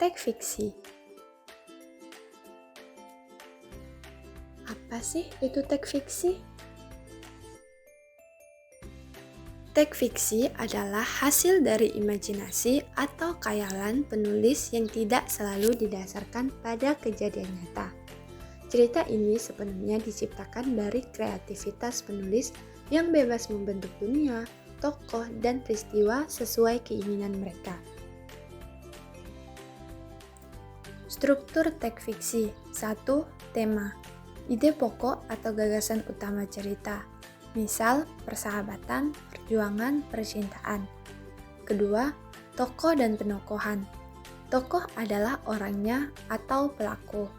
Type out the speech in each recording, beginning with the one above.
Teks fiksi. Apa sih itu teks fiksi? Teks fiksi adalah hasil dari imajinasi atau khayalan penulis yang tidak selalu didasarkan pada kejadian nyata. Cerita ini sepenuhnya diciptakan dari kreativitas penulis yang bebas membentuk dunia, tokoh, dan peristiwa sesuai keinginan mereka. Struktur teks fiksi. 1. Tema. Ide pokok atau gagasan utama cerita. Misal, persahabatan, perjuangan, percintaan. Kedua, tokoh dan penokohan. Tokoh adalah orangnya atau pelaku,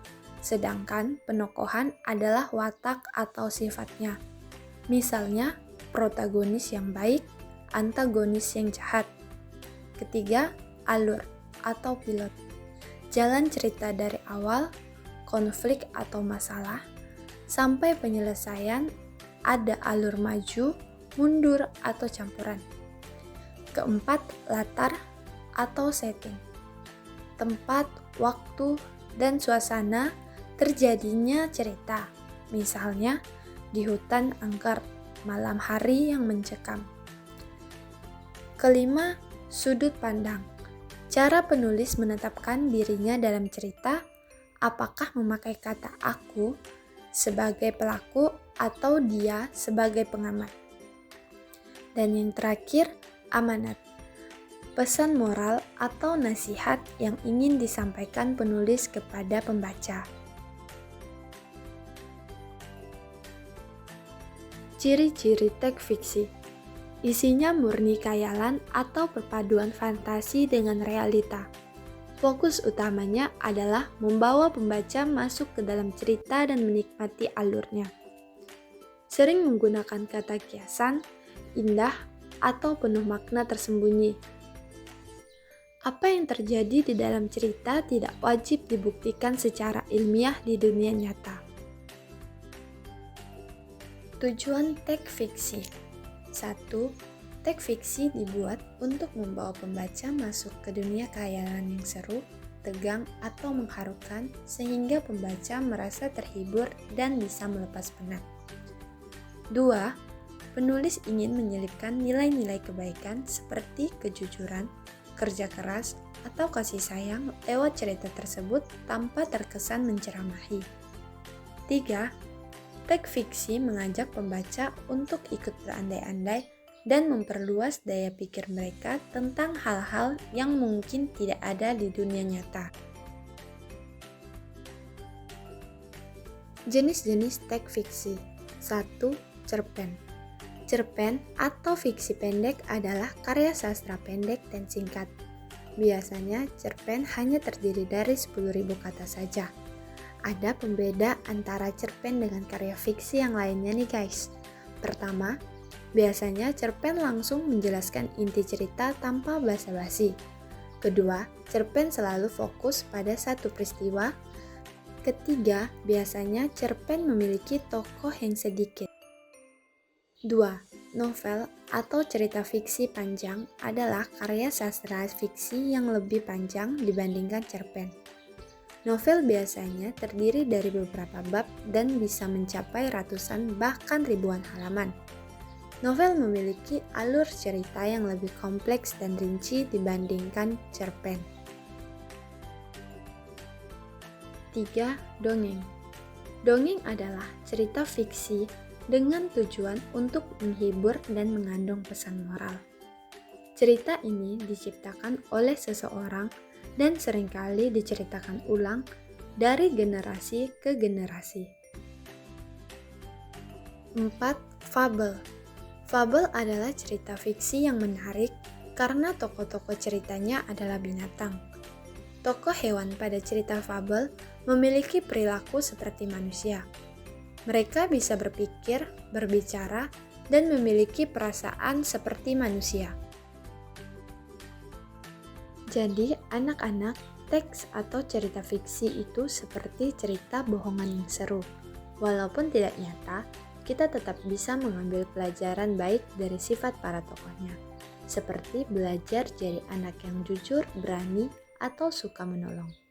sedangkan penokohan adalah watak atau sifatnya. Misalnya, protagonis yang baik, antagonis yang jahat. Ketiga, alur atau pilot. Jalan cerita dari awal, konflik atau masalah, sampai penyelesaian, ada alur maju, mundur, atau campuran. Keempat, latar atau setting. Tempat, waktu, dan suasana terjadinya cerita. Misalnya, di hutan angker, malam hari yang mencekam. Kelima, sudut pandang. Cara penulis menetapkan dirinya dalam cerita, apakah memakai kata aku sebagai pelaku atau dia sebagai pengamat. Dan yang terakhir, amanat. Pesan moral atau nasihat yang ingin disampaikan penulis kepada pembaca. Ciri-ciri teks fiksi. Isinya murni khayalan atau perpaduan fantasi dengan realita. Fokus utamanya adalah membawa pembaca masuk ke dalam cerita dan menikmati alurnya. Sering menggunakan kata kiasan, indah, atau penuh makna tersembunyi. Apa yang terjadi di dalam cerita tidak wajib dibuktikan secara ilmiah di dunia nyata. Tujuan teks fiksi. 1. Teks fiksi dibuat untuk membawa pembaca masuk ke dunia khayalan yang seru, tegang, atau mengharukan sehingga pembaca merasa terhibur dan bisa melepas penat. 2. Penulis ingin menyelipkan nilai-nilai kebaikan seperti kejujuran, kerja keras, atau kasih sayang lewat cerita tersebut tanpa terkesan menceramahi. 3. Teks fiksi mengajak pembaca untuk ikut berandai-andai dan memperluas daya pikir mereka tentang hal-hal yang mungkin tidak ada di dunia nyata. Jenis-jenis teks fiksi. 1. Cerpen. Cerpen atau fiksi pendek adalah karya sastra pendek dan singkat. Biasanya cerpen hanya terdiri dari 10.000 kata saja. Ada pembeda antara cerpen dengan karya fiksi yang lainnya nih guys. Pertama, biasanya cerpen langsung menjelaskan inti cerita tanpa basa-basi. Kedua, cerpen selalu fokus pada satu peristiwa. Ketiga, biasanya cerpen memiliki tokoh yang sedikit. 2. Novel atau cerita fiksi panjang adalah karya sastra fiksi yang lebih panjang dibandingkan cerpen. Novel biasanya terdiri dari beberapa bab dan bisa mencapai ratusan bahkan ribuan halaman. Novel memiliki alur cerita yang lebih kompleks dan rinci dibandingkan cerpen. 3. Dongeng. Dongeng adalah cerita fiksi dengan tujuan untuk menghibur dan mengandung pesan moral. Cerita ini diciptakan oleh seseorang dan seringkali diceritakan ulang dari generasi ke generasi. 4. Fabel. Fabel adalah cerita fiksi yang menarik karena tokoh-tokoh ceritanya adalah binatang. Tokoh hewan pada cerita fabel memiliki perilaku seperti manusia. Mereka bisa berpikir, berbicara, dan memiliki perasaan seperti manusia. Jadi, anak-anak, teks atau cerita fiksi itu seperti cerita bohongan yang seru. Walaupun tidak nyata, kita tetap bisa mengambil pelajaran baik dari sifat para tokohnya, seperti belajar jadi anak yang jujur, berani, atau suka menolong.